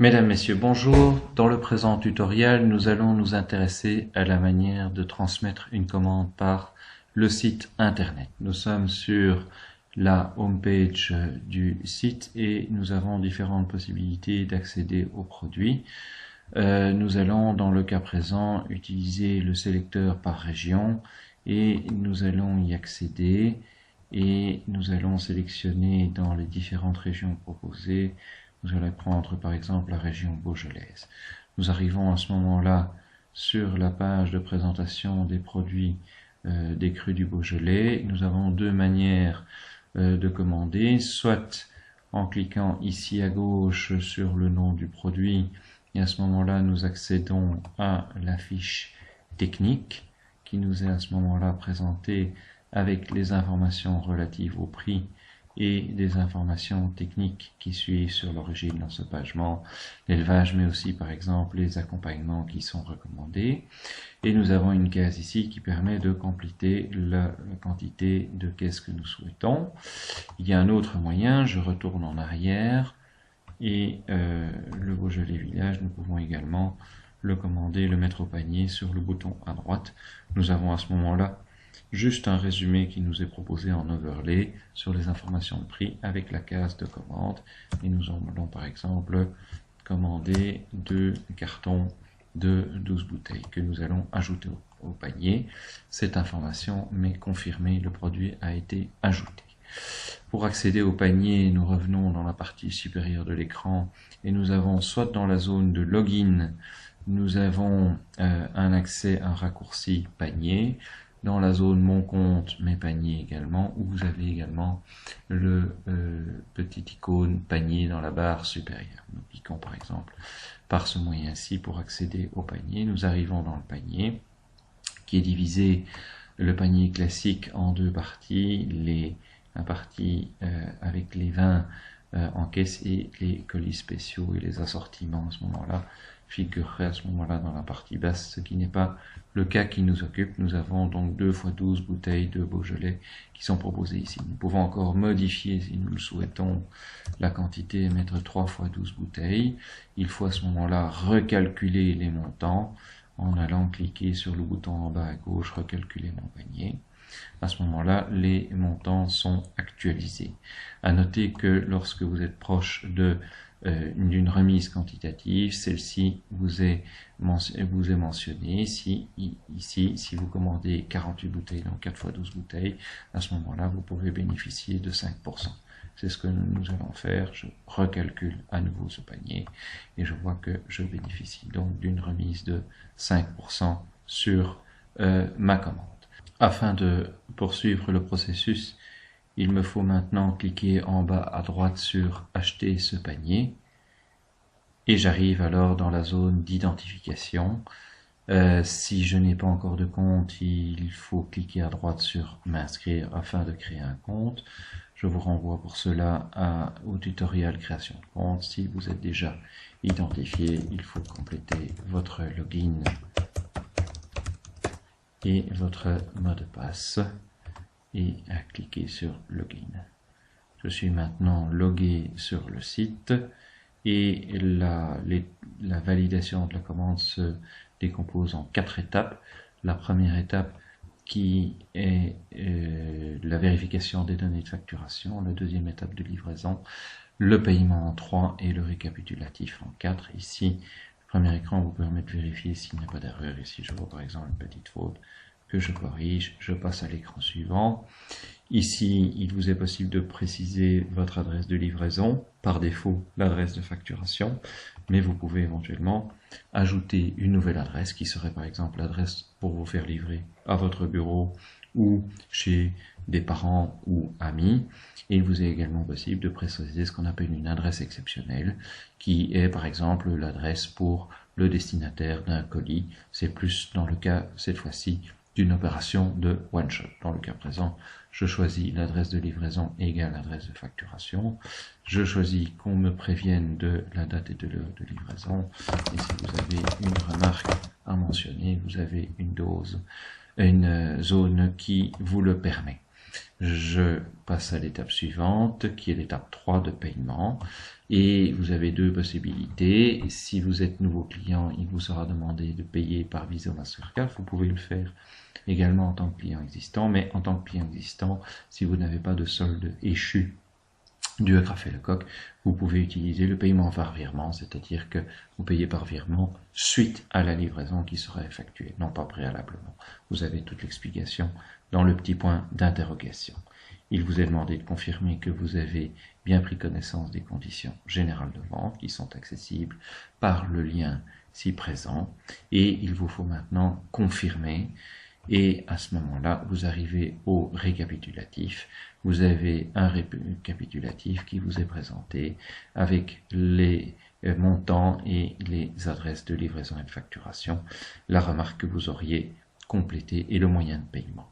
Mesdames, Messieurs, bonjour. Dans le présent tutoriel, nous allons nous intéresser à la manière de transmettre une commande par le site internet. Nous sommes sur la homepage du site et nous avons différentes possibilités d'accéder aux produits. Nous allons, dans le cas présent, utiliser le sélecteur par région et nous allons y accéder et nous allons sélectionner dans les différentes régions proposées. Nous allons prendre par exemple la région beaujolaise. Nous arrivons à ce moment-là sur la page de présentation des produits des crus du Beaujolais. Nous avons deux manières de commander, soit en cliquant ici à gauche sur le nom du produit, et à ce moment-là nous accédons à la fiche technique qui nous est à ce moment-là présentée avec les informations relatives au prix et des informations techniques qui suivent sur l'origine, l'ensauvagement, l'élevage, mais aussi par exemple les accompagnements qui sont recommandés. Et nous avons une case ici qui permet de compléter la quantité de caisses que nous souhaitons. Il y a un autre moyen, je retourne en arrière, et le Beaujolais Village, nous pouvons également le commander, le mettre au panier sur le bouton à droite. Nous avons à ce moment-là juste un résumé qui nous est proposé en overlay sur les informations de prix avec la case de commande. Et nous allons par exemple commander 2 cartons de 12 bouteilles que nous allons ajouter au panier. Cette information m'est confirmée, le produit a été ajouté. Pour accéder au panier, nous revenons dans la partie supérieure de l'écran et nous avons soit dans la zone de login, nous avons un accès, un raccourci panier. Dans la zone mon compte, mes paniers également, où vous avez également le petit icône panier dans la barre supérieure. Nous cliquons par exemple par ce moyen-ci pour accéder au panier. Nous arrivons dans le panier qui est divisé, le panier classique, en deux parties, la partie avec les vins en caisse et les colis spéciaux et les assortiments à ce moment-là figurerait à ce moment-là dans la partie basse, ce qui n'est pas le cas qui nous occupe. Nous avons donc 2 x 12 bouteilles de Beaujolais qui sont proposées ici. Nous pouvons encore modifier, si nous le souhaitons, la quantité et mettre 3 x 12 bouteilles. Il faut à ce moment-là recalculer les montants en allant cliquer sur le bouton en bas à gauche, recalculer mon panier. À ce moment-là, les montants sont actualisés. À noter que lorsque vous êtes proche d'une remise quantitative, celle-ci vous est mentionnée. Ici, si vous commandez 48 bouteilles, donc 4 x 12 bouteilles, à ce moment-là, vous pouvez bénéficier de 5%. C'est ce que nous allons faire. Je recalcule à nouveau ce panier et je vois que je bénéficie donc d'une remise de 5% sur ma commande. Afin de poursuivre le processus, il me faut maintenant cliquer en bas à droite sur « Acheter ce panier » et j'arrive alors dans la zone d'identification. Si je n'ai pas encore de compte, il faut cliquer à droite sur « M'inscrire » afin de créer un compte. Je vous renvoie pour cela au tutoriel création de compte. Si vous êtes déjà identifié, il faut compléter votre login et votre mot de passe et à cliquer sur login. Je suis maintenant logué sur le site et la validation de la commande se décompose en 4 étapes. La première étape qui est la vérification des données de facturation, la deuxième étape de livraison, le paiement en 3 et le récapitulatif en 4. Ici, le premier écran vous permet de vérifier s'il n'y a pas d'erreur. Ici, je vois par exemple une petite faute que je corrige, je passe à l'écran suivant. Ici, il vous est possible de préciser votre adresse de livraison, par défaut l'adresse de facturation, mais vous pouvez éventuellement ajouter une nouvelle adresse qui serait par exemple l'adresse pour vous faire livrer à votre bureau ou chez des parents ou amis. Et il vous est également possible de préciser ce qu'on appelle une adresse exceptionnelle, qui est par exemple l'adresse pour le destinataire d'un colis. C'est plus dans le cas, cette fois-ci, d'une opération de one-shot. Dans le cas présent, je choisis l'adresse de livraison égale l'adresse de facturation. Je choisis qu'on me prévienne de la date et de l'heure de livraison. Et si vous avez une remarque à mentionner, vous avez une zone qui vous le permet. Je passe à l'étape suivante, qui est l'étape 3 de paiement. Et vous avez deux possibilités. Si vous êtes nouveau client, il vous sera demandé de payer par Visa ou Mastercard. Vous pouvez le faire également en tant que client existant, mais en tant que client existant, si vous n'avez pas de solde échu dû à Café Lecoq, vous pouvez utiliser le paiement par virement, c'est-à-dire que vous payez par virement suite à la livraison qui sera effectuée, non pas préalablement. Vous avez toute l'explication dans le petit point d'interrogation. Il vous est demandé de confirmer que vous avez bien pris connaissance des conditions générales de vente qui sont accessibles par le lien ci présent, et il vous faut maintenant confirmer. Et à ce moment-là, vous arrivez au récapitulatif. Vous avez un récapitulatif qui vous est présenté avec les montants et les adresses de livraison et de facturation, la remarque que vous auriez complétée et le moyen de paiement.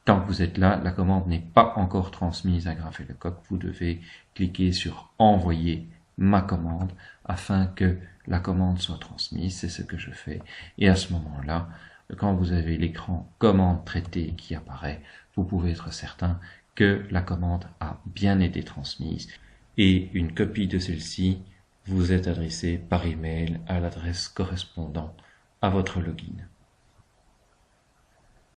Tant que vous êtes là, la commande n'est pas encore transmise à Café Lecoq. Vous devez cliquer sur « Envoyer ma commande » afin que la commande soit transmise. C'est ce que je fais. Et à ce moment-là, quand vous avez l'écran commande traitée qui apparaît, vous pouvez être certain que la commande a bien été transmise et une copie de celle-ci vous est adressée par email à l'adresse correspondant à votre login.